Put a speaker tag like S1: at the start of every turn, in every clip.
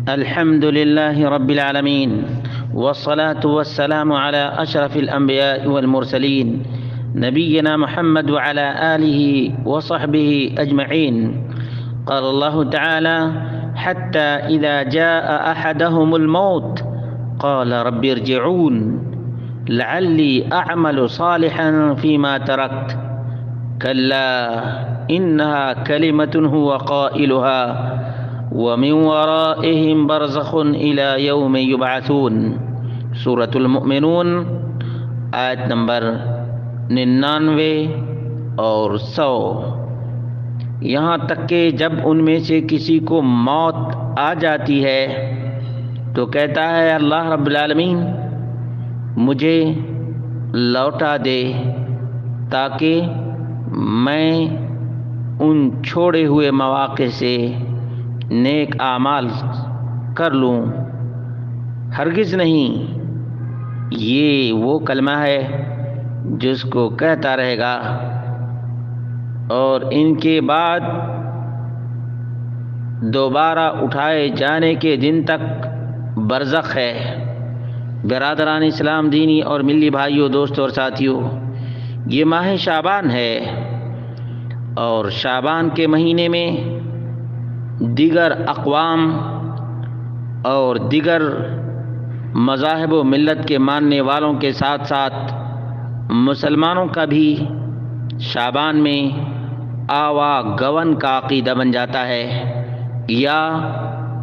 S1: الحمد لله رب العالمين والصلاة والسلام على أشرف الأنبياء والمرسلين نبينا محمد وعلى آله وصحبه أجمعين. قال الله تعالى: حتى إذا جاء أحدهم الموت قال رب ارجعون لعلي أعمل صالحا فيما تركت كلا إنها كلمة هو قائلها ومن ورائهم برزخ إلى يوم يبعثون. سورة المؤمنون آیت نمبر 99 اور 100. یہاں تک کہ جب ان میں سے کسی کو موت آ جاتی ہے تو کہتا ہے اللہ رب العالمین مجھے لوٹا دے تاکہ میں ان چھوڑے ہوئے مواقع سے نیک اعمال کر لوں. ہرگز نہیں، یہ وہ کلمہ ہے جس کو کہتا رہے گا اور ان کے بعد دوبارہ اٹھائے جانے کے دن تک برزخ ہے. برادران اسلام، دینی اور ملی بھائیوں، دوستوں اور ساتھیوں، یہ ماہ شعبان ہے اور شعبان کے مہینے میں دیگر اقوام اور دیگر مذاہب و ملت کے ماننے والوں کے ساتھ ساتھ مسلمانوں کا بھی شعبان میں آوا گون کا عقیدہ بن جاتا ہے یا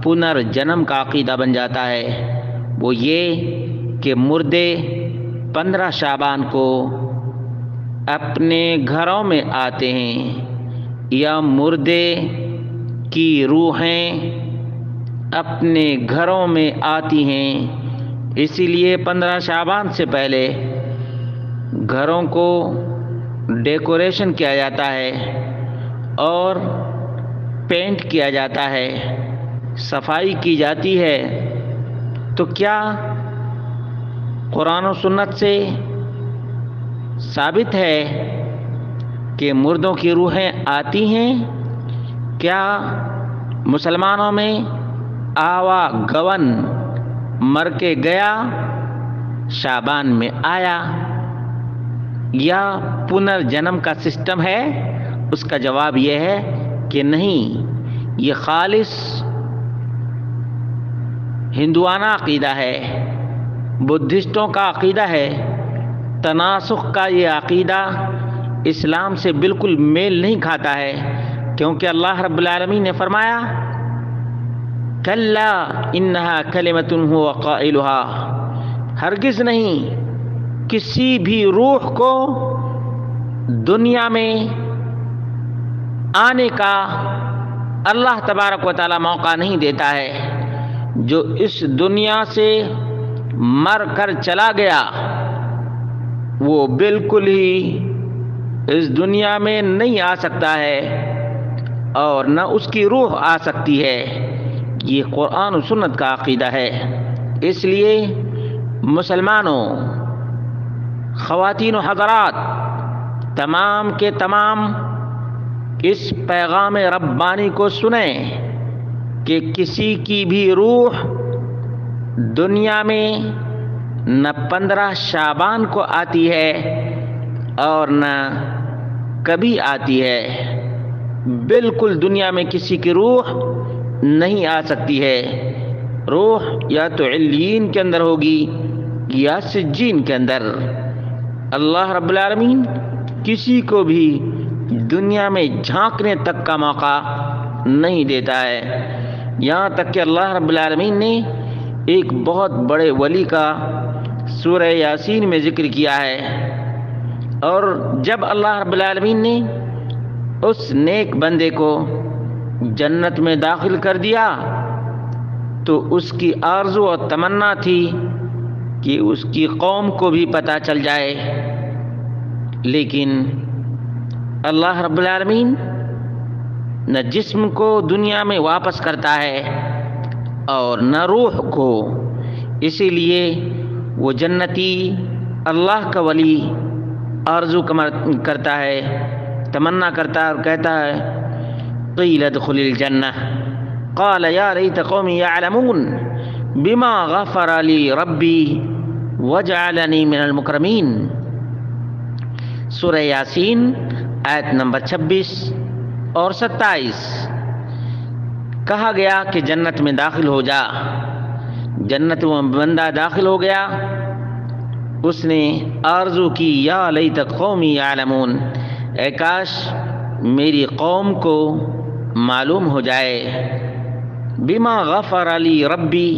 S1: پنرجنم کا عقیدہ بن جاتا ہے. وہ یہ کہ مردے 15 شعبان کو اپنے گھروں میں آتے ہیں یا مردے کی روحیں اپنے گھروں میں آتی ہیں. اسی لیے 15 شعبان سے پہلے گھروں کو ڈیکوریشن کیا جاتا ہے اور پینٹ کیا جاتا ہے، صفائی کی جاتی ہے. تو کیا قرآن و سنت سے ثابت ہے کہ مردوں کی روحیں آتی ہیں؟ کیا مسلمانوں میں آوا گون مر کے گیا شعبان میں آیا یا پنرجنم کا سسٹم ہے؟ اس کا جواب یہ ہے کہ نہیں، یہ خالص ہندوانہ عقیدہ ہے، بدھسٹوں کا عقیدہ ہے. تناسخ کا یہ عقیدہ اسلام سے بالکل میل نہیں کھاتا ہے، کیونکہ اللہ رب العالمین نے فرمایا کلا انہا کلمۃ هو قائلها، ہرگز نہیں کسی بھی روح کو دنیا میں آنے کا اللہ تبارک و تعالی موقع نہیں دیتا ہے. جو اس دنیا سے مر کر چلا گیا وہ بالکل ہی اس دنیا میں نہیں آ سکتا ہے اور نہ اس کی روح آ سکتی ہے. یہ قرآن و سنت کا عقیدہ ہے. اس لیے مسلمانوں، خواتین و حضرات، تمام کے تمام اس پیغام ربانی کو سنیں کہ کسی کی بھی روح دنیا میں نہ 15 شعبان کو آتی ہے اور نہ کبھی آتی ہے. بالکل دنیا میں کسی کی روح نہیں آ سکتی ہے. روح یا تو علیین کے اندر ہوگی یا سجین کے اندر. اللہ رب العالمین کسی کو بھی دنیا میں جھانکنے تک کا موقع نہیں دیتا ہے. یہاں تک کہ اللہ رب العالمین نے ایک بہت بڑے ولی کا سورہ یاسین میں ذکر کیا ہے، اور جب اللہ رب العالمین نے اس نیک بندے کو جنت میں داخل کر دیا تو اس کی آرزو اور تمنا تھی کہ اس کی قوم کو بھی پتہ چل جائے، لیکن اللہ رب العالمین نہ جسم کو دنیا میں واپس کرتا ہے اور نہ روح کو. اسی لیے وہ جنتی اللہ کا ولی آرزو کرتا ہے، تمنا کرتا ہے اور کہتا ہے قیل ادخل الجنہ، قال یا لیت قومی یعلمون بما غفر لی ربی وجعلنی من المکرمین۔ سورہ یاسین آیت نمبر 26 اور 27۔ کہا گیا کہ جنت میں داخل ہو جا۔ جنت میں بندہ داخل ہو گیا، اس نے آرزو کی یا لیت قومی یعلمون، اے کاش میری قوم کو معلوم ہو جائے، بما غفر لی ربی،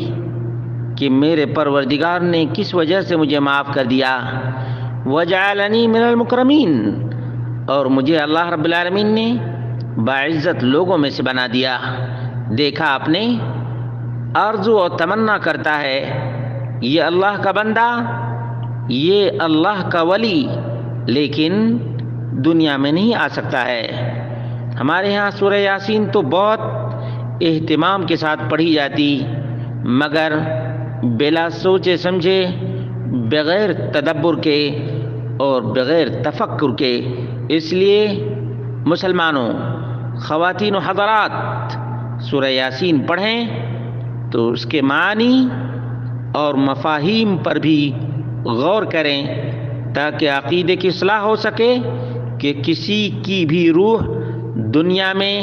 S1: کہ میرے پروردگار نے کس وجہ سے مجھے معاف کر دیا، وجعلنی من المکرمین، اور مجھے اللہ رب العالمین نے باعزت لوگوں میں سے بنا دیا۔ دیکھا آپ نے، آرزو اور تمنا کرتا ہے یہ اللہ کا بندہ، یہ اللہ کا ولی، لیکن دنیا میں نہیں آ سکتا ہے۔ ہمارے ہاں سورہ یاسین تو بہت اہتمام کے ساتھ پڑھی جاتی، مگر بلا سوچے سمجھے، بغیر تدبر کے اور بغیر تفکر کے۔ اس لیے مسلمانوں، خواتین و حضرات، سورہ یاسین پڑھیں تو اس کے معنی اور مفاہیم پر بھی غور کریں، تاکہ عقیدے کی اصلاح ہو سکے کہ کسی کی بھی روح دنیا میں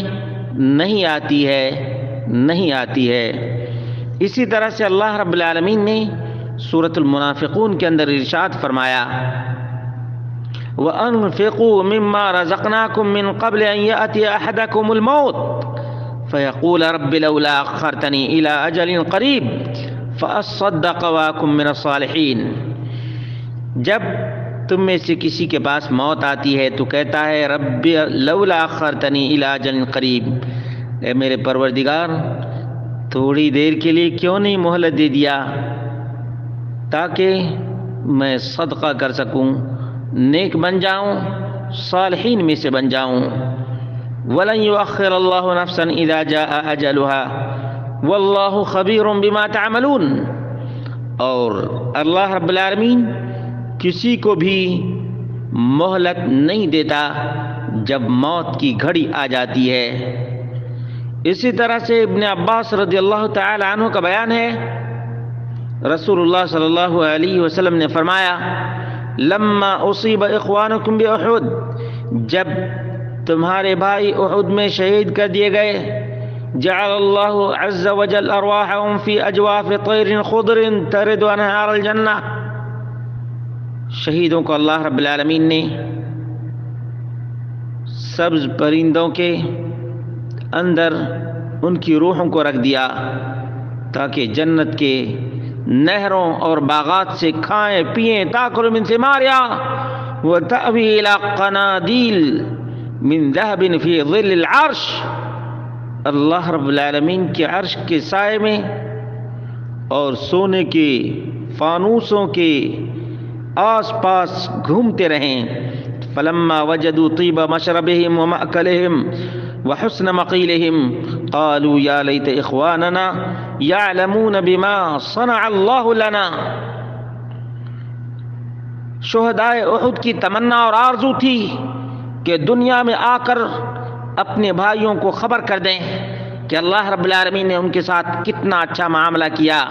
S1: نہیں آتی ہے۔ اسی طرح سے اللہ رب العالمین نے سورۃ المنافقون کے اندر ارشاد فرمایا، وَأَنفِقُوا مِمَّا رَزَقْنَاكُم مِّن قَبْلِ أَن يَأْتِيَ أَحَدَكُمُ الْمَوْتُ فَيَقُولَ رَبِّ لَوْلَا أَخَّرْتَنِي إِلَىٰ أَجَلٍ قَرِيبٍ فَأَصَّدَّقَ وَأَكُن مِّنَ الصَّالِحِينَ۔ جب تم میں سے کسی کے پاس موت آتی ہے تو کہتا ہے، رب لولا اخرتنی الی اجل قریب، اے میرے پروردگار تھوڑی دیر کے لیے کیوں نہیں مہلت دے دیا تاکہ میں صدقہ کر سکوں، نیک بن جاؤں، صالحین میں سے بن جاؤں۔ وَلَن يُؤَخِّرَ اللَّهُ نَفْسًا إِذَا جَاءَ أَجَلُهَا وَاللَّهُ خَبِيرٌ بِمَا تَعْمَلُونَ، اور اللہ رب العالمین کسی کو بھی مہلت نہیں دیتا جب موت کی گھڑی آ جاتی ہے۔ اسی طرح سے ابن عباس رضی اللہ تعالی عنہ کا بیان ہے، رسول اللہ صلی اللہ علیہ وسلم نے فرمایا، لما اصیب اخوانکم باحد، جب تمہارے بھائی احد میں شہید کر دیے گئے، جعل اللہ عز وجل ارواحهم فی اجواف طیر خضر ترد انہار الجنہ، شہیدوں کو اللہ رب العالمین نے سبز پرندوں کے اندر ان کی روحوں کو رکھ دیا تاکہ جنت کے نہروں اور باغات سے کھائیں پئیں، تاکل من ثمارها وتأوی الی قنادیل من ذهب فی ظل العرش، اللہ رب العالمین کے عرش کے سائے میں اور سونے کے فانوسوں کے آس پاس گھومتے رہیں۔ فلما وجدوا طیب مشربهم ومأکلهم وحسن مقیلهم قالوا یا لیت اخواننا یعلمون بما صنع اللہ لنا۔ شہدائے احد کی تمنا اور آرزو تھی کہ دنیا میں آ کر اپنے بھائیوں کو خبر کر دیں کہ اللہ رب العالمین نے ان کے ساتھ کتنا اچھا معاملہ کیا۔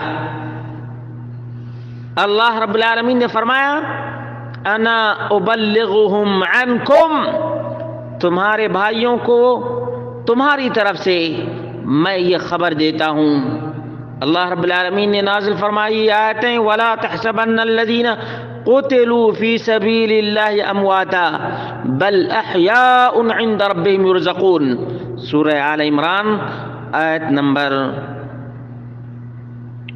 S1: اللہ رب العالمین نے فرمایا، انا ابلغهم عنکم، تمہارے بھائیوں کو تمہاری طرف سے میں یہ خبر دیتا ہوں۔ اللہ رب العالمین نے نازل فرمائی آیتیں، ولا تحسبن الذین قتلوا فی سبیل اللہ امواتا بل احیاء عند ربهم یرزقون، سورہ آل عمران آیت نمبر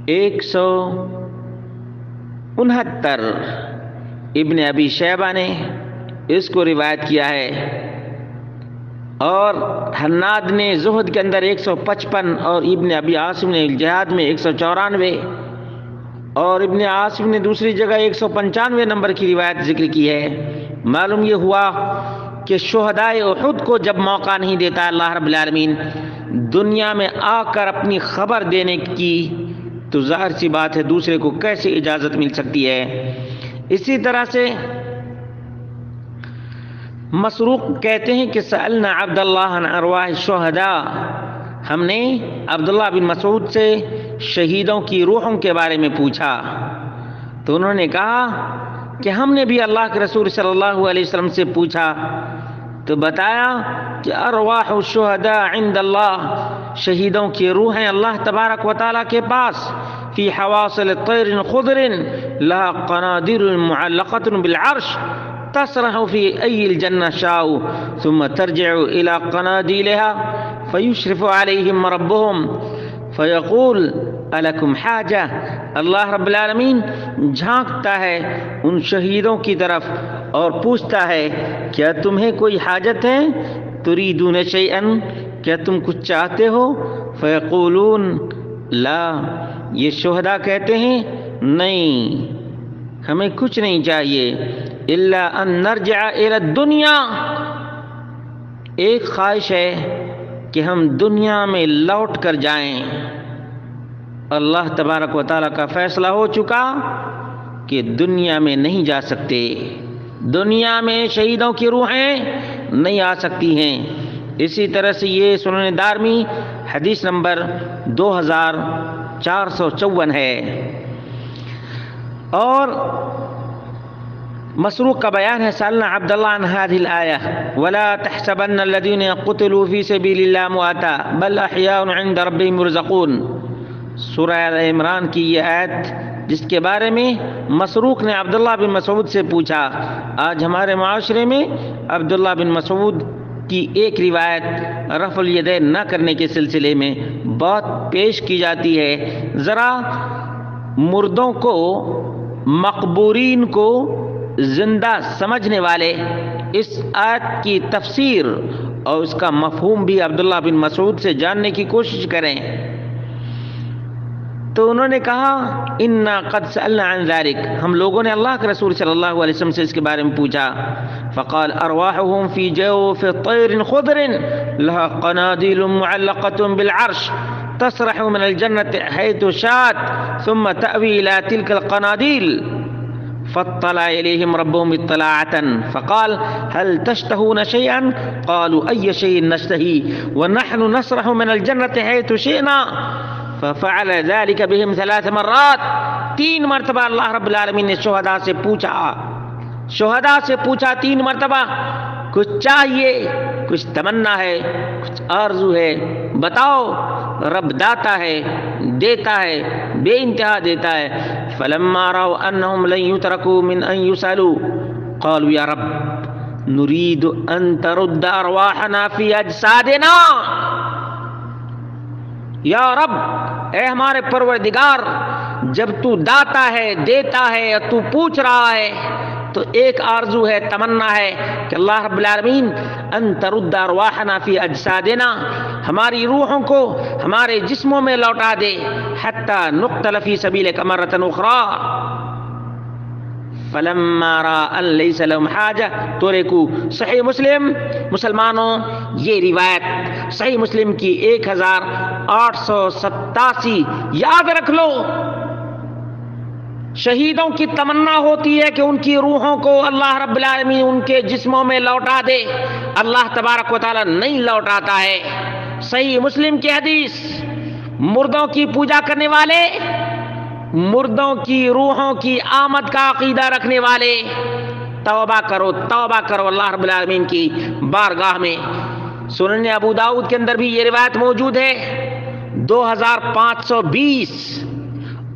S1: 169۔ ابن ابی شیبہ نے اس کو روایت کیا ہے، اور حناد نے زہد کے اندر 155، اور ابن ابی عاصم نے الجہاد میں 194، اور ابن عاصم نے دوسری جگہ 195 نمبر کی روایت ذکر کی ہے۔ معلوم یہ ہوا کہ شہدائے احد کو جب موقع نہیں دیتا اللہ رب العالمین دنیا میں آ کر اپنی خبر دینے کی، تو ظاہر سی بات ہے دوسرے کو کیسے اجازت مل سکتی ہے۔ اسی طرح سے مسروق کہتے ہیں کہ سألنا عبد اللہ عن ارواح الشہداء، ہم نے عبداللہ بن مسعود سے شہیدوں کی روحوں کے بارے میں پوچھا تو انہوں نے کہا کہ ہم نے بھی اللہ کے رسول صلی اللہ علیہ وسلم سے پوچھا تو بتایا کہ ارواح الشہداء عند اللہ، شہیدوں کی روحیں اللہ تبارک و تعالیٰ کے پاس فی حواصل طیر خضر لها قنادر معلقۃ بالعرش تسرح فی ای الجنہ شاء ثم ترجع الى قنادیلها فیشرف علیہم ربهم فیقول الکم حاجہ۔ اللہ رب العالمین جھانکتا ہے ان شہیدوں کی طرف اور پوچھتا ہے کیا تمہیں کوئی حاجت ہے؟ تریدون شیئا، کیا تم کچھ چاہتے ہو؟ فیقولون لا، یہ شہداء کہتے ہیں نہیں، ہمیں کچھ نہیں چاہیے، الا ان نرجع الى الدنیا، ایک خواہش ہے کہ ہم دنیا میں لوٹ کر جائیں۔ اللہ تبارک و تعالیٰ کا فیصلہ ہو چکا کہ دنیا میں نہیں جا سکتے، دنیا میں شہیدوں کی روحیں نہیں آ سکتی ہیں۔ اسی طرح سے یہ سنن دارمی حدیث نمبر 2454 ہے۔ اور مسروق کا بیان ہے سألنا عبداللہ عن هذه الآية ولا تحسبن الذين قتلوا في سبيل الله امواتا بل احياء عند ربهم يرزقون، سورہ عمران کی یہ آیت جس کے بارے میں مسروق نے عبداللہ بن مسعود سے پوچھا۔ آج ہمارے معاشرے میں عبداللہ بن مسعود کی ایک روایت رفع الیدین نہ کرنے کے سلسلے میں بہت پیش کی جاتی ہے۔ ذرا مردوں کو، مقبورین کو زندہ سمجھنے والے اس آیت کی تفسیر اور اس کا مفہوم بھی عبداللہ بن مسعود سے جاننے کی کوشش کریں۔ تو انہوں نے کہا انا قد سألنا عن ذلك، ہم لوگوں نے اللہ کے رسول صلی اللہ علیہ وسلم سے اس کے بارے میں پوچھا۔ فقال ارواحهم في جوف طير خضر لها قناديل معلقة بالعرش تسرح من الجنة حيث شاءت ثم تأوي إلى تلك القناديل فاطلع إليهم ربهم اطلاعة فقال هل تشتهون شيئا؟ قالوا أي شيء نشتهي ونحن نسرح من الجنة حيث شئنا ففعل ذلك بهم 3 مرات، 3 مرتبہ اللہ رب العالمین نے شہداء سے پوچھا 3 مرتبہ، کچھ چاہیے، کچھ تمنا ہے، کچھ آرزو ہے، بتاؤ۔ رب داتا ہے، دیتا ہے، بے انتہا دیتا ہے۔ فلما رأوا انهم لن يتركوا من ان يسألوا قالوا يا رب نريد ان ترد ارواحنا في اجسادنا، یا رب، اے ہمارے پروردگار، جب تو داتا ہے، دیتا ہے، تو پوچھ رہا ہے تو ایک آرزو ہے، تمنا ہے کہ اللہ رب العالمین ان ترد ارواحنا فی اجسادنا، ہماری روحوں کو ہمارے جسموں میں لوٹا دے، حتی نقتل فی سبیلک مرۃ اخری فلما رأى ان ليس لهم حاجہ تركوا۔ صحیح مسلم، مسلمانوں یہ روایت صحیح مسلم کی 1887 یاد رکھ لو۔ شہیدوں کی تمنا ہوتی ہے کہ ان کی روحوں کو اللہ رب العالمین ان کے جسموں میں لوٹا دے، اللہ تبارک و تعالی نہیں لوٹاتا ہے۔ صحیح مسلم کی حدیث، مردوں کی پوجا کرنے والے، مردوں کی روحوں کی آمد کا عقیدہ رکھنے والے، توبہ کرو، توبہ کرو اللہ رب العالمین کی بارگاہ میں۔ سنن ابو داؤد کے اندر بھی یہ روایت موجود ہے 2520،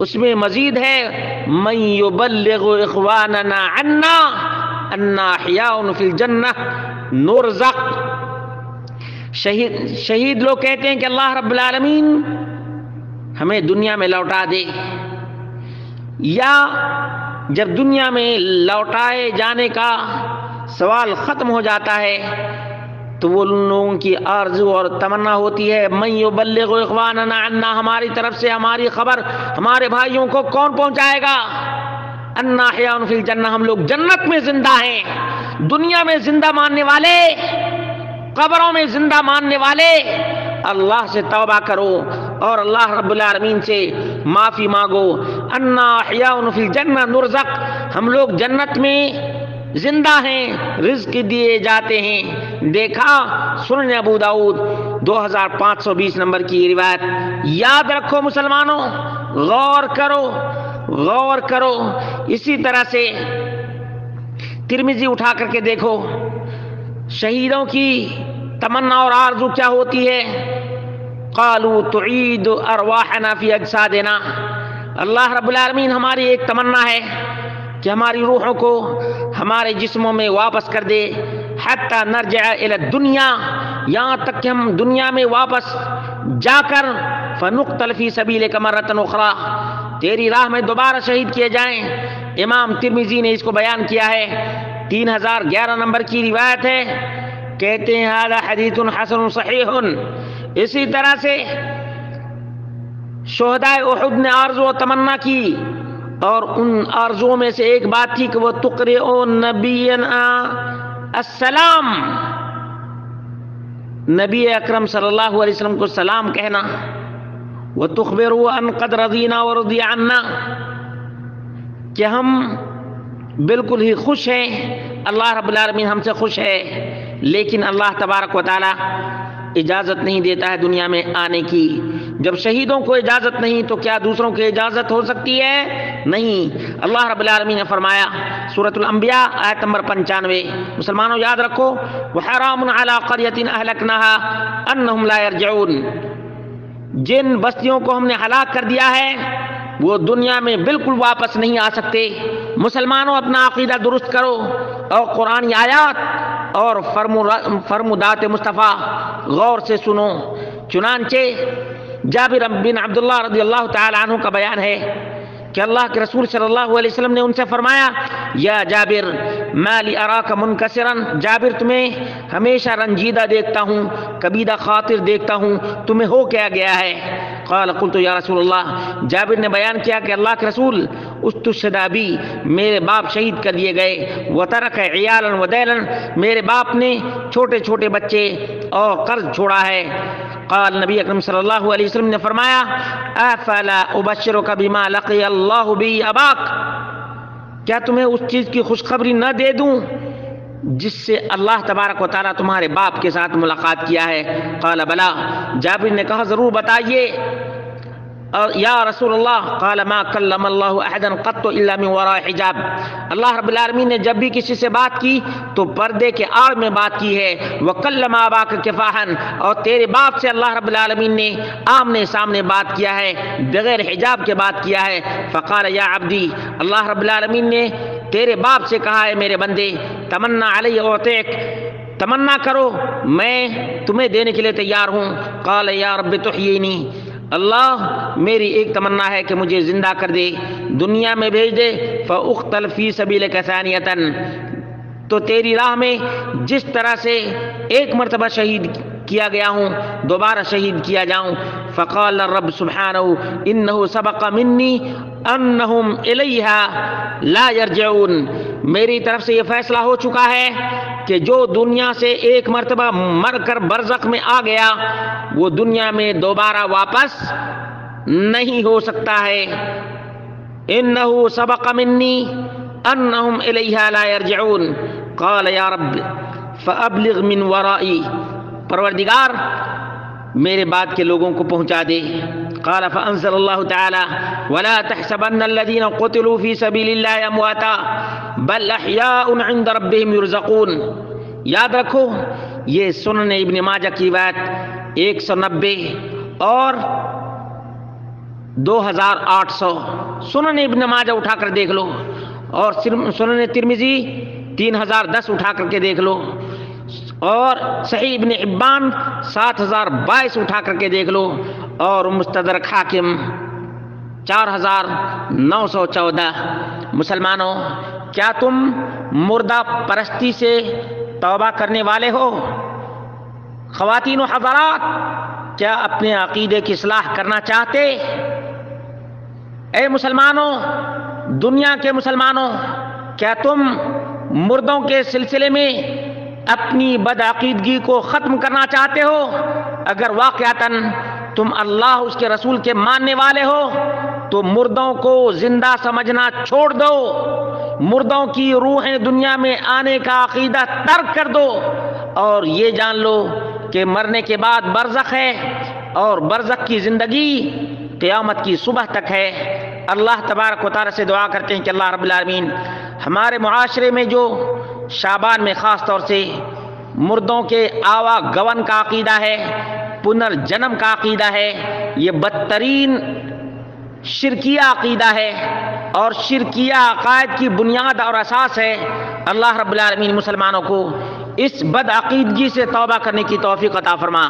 S1: اس میں مزید ہے من یبلغ اخواننا عنا انا احیاء فی الجنہ نرزق۔ شہید لوگ کہتے ہیں کہ اللہ رب العالمین ہمیں دنیا میں لوٹا دے، یا جب دنیا میں لوٹائے جانے کا سوال ختم ہو جاتا ہے تو وہ لوگوں کی آرزو اور تمنا ہوتی ہے من یبلغ اخواننا عنا، ہماری طرف سے ہماری خبر ہمارے بھائیوں کو کون پہنچائے گا؟ انا احیاء فی الجنہ، ہم لوگ جنت میں زندہ ہیں۔ دنیا میں زندہ ماننے والے، قبروں میں زندہ ماننے والے، اللہ سے توبہ کرو اور اللہ رب العالمین سے معافی مانگو۔ انا احیاء فی الجنہ نرزق، ہم لوگ جنت میں زندہ ہیں، رزق دیے جاتے ہیں۔ دیکھا سنن ابو داؤد 2520 نمبر کی روایت. یاد رکھو مسلمانوں، غور کرو. اسی طرح سے ترمذی اٹھا کر کے دیکھو، شہیدوں کی تمنا اور آرزو کیا ہوتی ہے؟ قالوا تعید ارواحنا فی اجسادنا. اللہ رب العالمین ہماری ایک تمنا ہے کہ ہماری روحوں کو ہمارے جسموں میں واپس کر دے. حتی نرجع الی الدنیا، یہاں تک کہ ہم دنیا میں واپس جا کر فنقتل فی سبیلک مرۃ اخری، تیری راہ میں دوبارہ شہید کیے جائیں. امام ترمذی نے اس کو بیان کیا ہے، 3011 نمبر کی روایت ہے. کہتے ہیں ھذا حدیث حسن صحیح. اسی طرح سے شہدائے احد نے آرزو و تمنا کی، اور ان آرزوؤں میں سے ایک بات تھی کہ وہ تقرئ نبینا السلام، نبی اکرم صلی اللہ علیہ وسلم کو سلام کہنا. وتخبروا ان قد رضینا ورضی عنا، کہ ہم بالکل ہی خوش ہیں، اللہ رب العالمین ہم سے خوش ہے، لیکن اللہ تبارک و تعالی اجازت نہیں دیتا ہے دنیا میں آنے کی. جب شہیدوں کو اجازت نہیں تو کیا دوسروں کی اجازت ہو سکتی ہے؟ نہیں. اللہ رب العالمین نے فرمایا سورۃ الانبیاء آیت نمبر 95. مسلمانوں یاد رکھو، وحرام علی قریۃ اہلکناها انہم لا یرجعون، جن بستیوں کو ہم نے ہلاک کر دیا ہے وہ دنیا میں بالکل واپس نہیں آ سکتے. مسلمانوں اپنا عقیدہ درست کرو اور قرآنی آیات اور فرمودات مصطفیٰ غور سے سنو. چنانچہ جابر بن عبداللہ رضی اللہ تعالی عنہ کا بیان ہے کہ اللہ کے رسول صلی اللہ علیہ وسلم نے ان سے فرمایا، یا جابر ما لی اراک منکسرا، جابر تمہیں ہمیشہ رنجیدہ دیکھتا ہوں، کبیدہ خاطر دیکھتا ہوں، تمہیں ہو کیا گیا ہے؟ قال قلت یا رسول اللہ، جابر نے بیان کیا کہ اللہ کے رسول استشہد ابی، میرے باپ شہید کر دیے گئے، وترک عیالا ودیلا، میرے باپ نے چھوٹے چھوٹے بچے اور قرض چھوڑا ہے. قال نبی اکرم صلی اللہ علیہ وسلم نے فرمایا، افلا ابشرک بما لقی اللہ بی اباک، کیا تمہیں اس چیز کی خوشخبری نہ دے دوں جس سے اللہ تبارک و تعالیٰ تمہارے باپ کے ساتھ ملاقات کیا ہے؟ قال بلا، جابر نے کہا ضرور بتائیے. یا رسول اللہ، قال ما کلم اللہ احدا قط الا من وراء حجاب، اللہ رب العالمین نے جب بھی کسی سے بات کی تو پردے کے آڑ میں بات کی ہے. وکلم اباک کفاحا، اور تیرے باپ سے اللہ رب العالمین نے آمنے سامنے بات کیا ہے، بغیر حجاب کے بات کیا ہے. فقال یا عبدی، اللہ رب العالمین نے تیرے باپ سے کہا ہے میرے بندے، تمنا علی اعطیک، تمنا کرو میں تمہیں دینے کے لیے تیار ہوں. قال یا رب تحیینی، اللہ میری ایک تمنا ہے کہ مجھے زندہ کر دے، دنیا میں بھیج دے. فاقتل فی سبیلک ثانیۃ، تو تیری راہ میں جس طرح سے ایک مرتبہ شہید کیا گیا ہوں دوبارہ شہید کیا جاؤں. فقال الرب سبحانہ انہ سبق منی انہم الیہا لا یرجعون، میری طرف سے یہ فیصلہ ہو چکا ہے کہ جو دنیا سے ایک مرتبہ مر کر برزخ میں آ گیا وہ دنیا میں دوبارہ واپس نہیں ہو سکتا ہے. انہ سبق منی انہم الیہا لا یرجعون. قال یا رب فابلغ من ورائی، پروردگار میرے بعد کے لوگوں کو پہنچا دے. قال فانزل اللہ تعالی ولا تحسبن الذين قتلوا في سبيل الله امواتا بل احياء عند ربهم يرزقون. یاد رکھو یہ سنن ابن ماجہ کی روایت 190 اور 2800. سنن ابن ماجہ اٹھا کر دیکھ لو، اور سنن ترمذی 3010 اٹھا کر کے دیکھ لو، اور صحیح ابن حبان 7022 اٹھا کر کے دیکھ لو، اور مستدرک حاکم 4914. مسلمانوں کیا تم مردہ پرستی سے توبہ کرنے والے ہو؟ خواتین و حضرات کیا اپنے عقیدے کی اصلاح کرنا چاہتے؟ اے مسلمانوں، دنیا کے مسلمانوں، کیا تم مردوں کے سلسلے میں اپنی بدعقیدگی کو ختم کرنا چاہتے ہو؟ اگر واقعتاً تم اللہ اس کے رسول کے ماننے والے ہو تو مردوں کو زندہ سمجھنا چھوڑ دو، مردوں کی روحیں دنیا میں آنے کا عقیدہ ترک کر دو، اور یہ جان لو کہ مرنے کے بعد برزخ ہے، اور برزخ کی زندگی قیامت کی صبح تک ہے۔ اللہ تبارک و تعالیٰ سے دعا کرتے ہیں کہ اللہ رب العالمین ہمارے معاشرے میں جو شعبان میں خاص طور سے مردوں کے آوا گون کا عقیدہ ہے، پنرجنم کا عقیدہ ہے، یہ بدترین شرکیہ عقیدہ ہے اور شرکیہ عقائد کی بنیاد اور اساس ہے۔ اللہ رب العالمین مسلمانوں کو اس بد عقیدگی سے توبہ کرنے کی توفیق عطا فرما۔